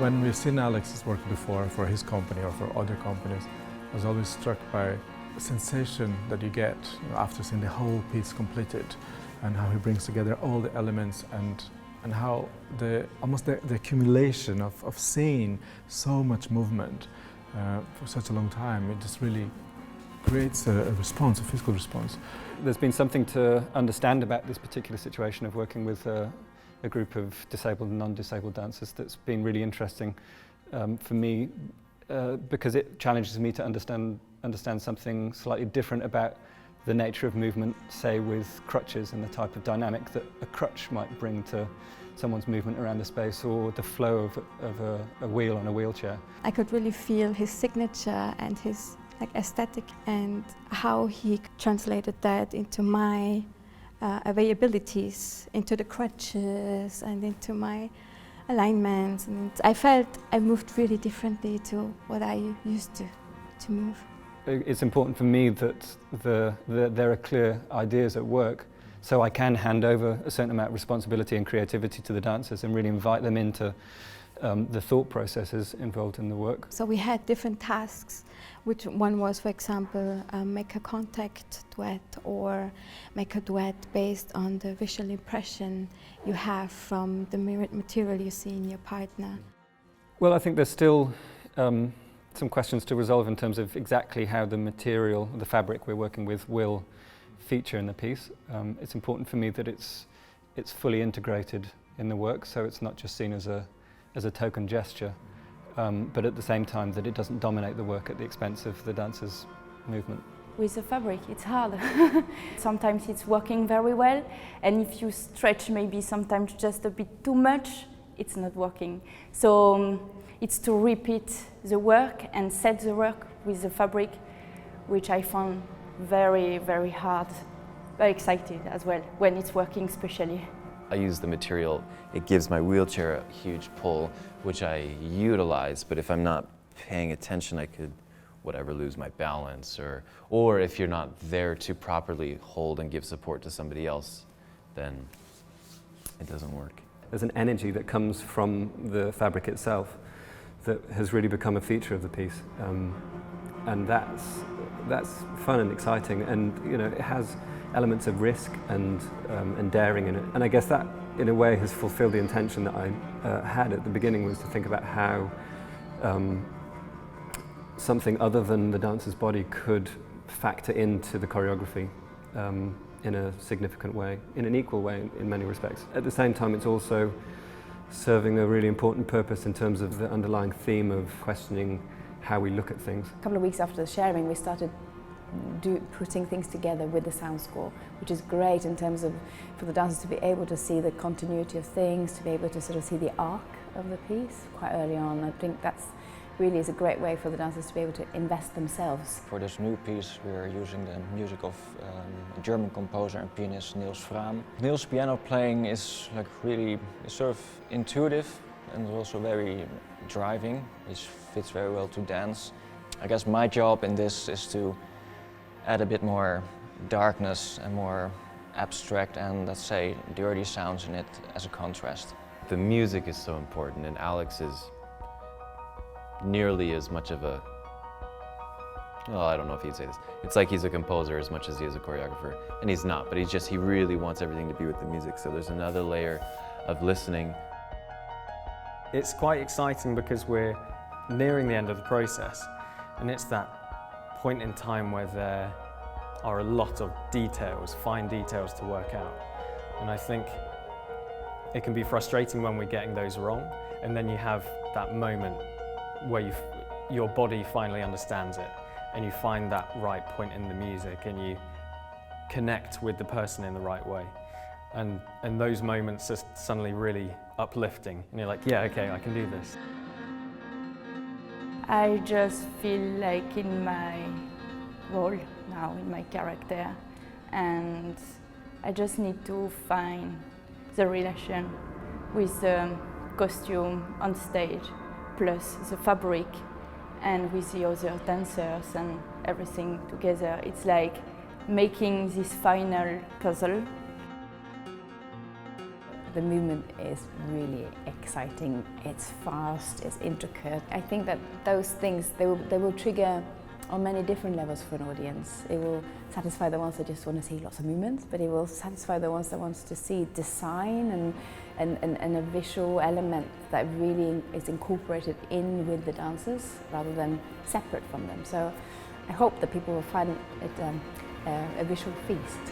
When we've seen Alex's work before for his company or for other companies, I was always struck by the sensation that you get after seeing the whole piece completed, and how he brings together all the elements, and how almost the accumulation of seeing so much movement for such a long time, it just really creates a response, a physical response. There's been something to understand about this particular situation of working with a group of disabled and non-disabled dancers that's been really interesting for me because it challenges me to understand something slightly different about the nature of movement, say with crutches, and the type of dynamic that a crutch might bring to someone's movement around the space, or the flow of a wheel on a wheelchair. I could really feel his signature and his aesthetic, and how he translated that into my availabilities, into the crutches and into my alignments. And I felt I moved really differently to what I used to move. It's important for me that there are clear ideas at work, so I can hand over a certain amount of responsibility and creativity to the dancers and really invite them into the thought processes involved in the work. So we had different tasks, which one was, for example, make a contact duet, or make a duet based on the visual impression you have from the material you see in your partner. Well, I think there's still some questions to resolve in terms of exactly how the material, the fabric we're working with, will feature in the piece. It's important for me that it's fully integrated in the work, so it's not just seen as a token gesture, but at the same time that it doesn't dominate the work at the expense of the dancer's movement. With the fabric, it's hard. Sometimes it's working very well, and if you stretch maybe sometimes just a bit too much, it's not working. So it's to repeat the work and set the work with the fabric, which I found very, very hard. Very excited as well, when it's working especially. I use the material, it gives my wheelchair a huge pull, which I utilize, but if I'm not paying attention, I could lose my balance, or if you're not there to properly hold and give support to somebody else, then it doesn't work. There's an energy that comes from the fabric itself that has really become a feature of the piece, and that's fun and exciting, and it has elements of risk and daring in it. And I guess that, in a way, has fulfilled the intention that I had at the beginning, was to think about how something other than the dancer's body could factor into the choreography in a significant way, in an equal way in many respects. At the same time, it's also serving a really important purpose in terms of the underlying theme of questioning how we look at things. A couple of weeks after the sharing, we started putting things together with the sound score, which is great in terms of for the dancers to be able to see the continuity of things, to be able to sort of see the arc of the piece quite early on. I think that's really is a great way for the dancers to be able to invest themselves. For this new piece we are using the music of a German composer and pianist Nilsen. Nils' piano playing is really sort of intuitive and also very driving, which fits very well to dance. I guess my job in this is to add a bit more darkness and more abstract and, let's say, dirty sounds in it as a contrast. The music is so important, and Alex is nearly as much of a, well, I don't know if he'd say this. It's like he's a composer as much as he is a choreographer, and he's not, but he really wants everything to be with the music, so there's another layer of listening. It's quite exciting because we're nearing the end of the process, and it's that point in time where there are a lot of details, fine details to work out. And I think it can be frustrating when we're getting those wrong, and then you have that moment where your body finally understands it, and you find that right point in the music, and you connect with the person in the right way. And those moments are suddenly really uplifting, and you're like, yeah, okay, I can do this. I just feel like in my role now, in my character, and I just need to find the relation with the costume on stage, plus the fabric, and with the other dancers and everything together. It's like making this final puzzle. The movement is really exciting, it's fast, it's intricate. I think that those things, they will trigger on many different levels for an audience. It will satisfy the ones that just want to see lots of movements, but it will satisfy the ones that want to see design and a visual element that really is incorporated in with the dancers rather than separate from them. So I hope that people will find it a visual feast.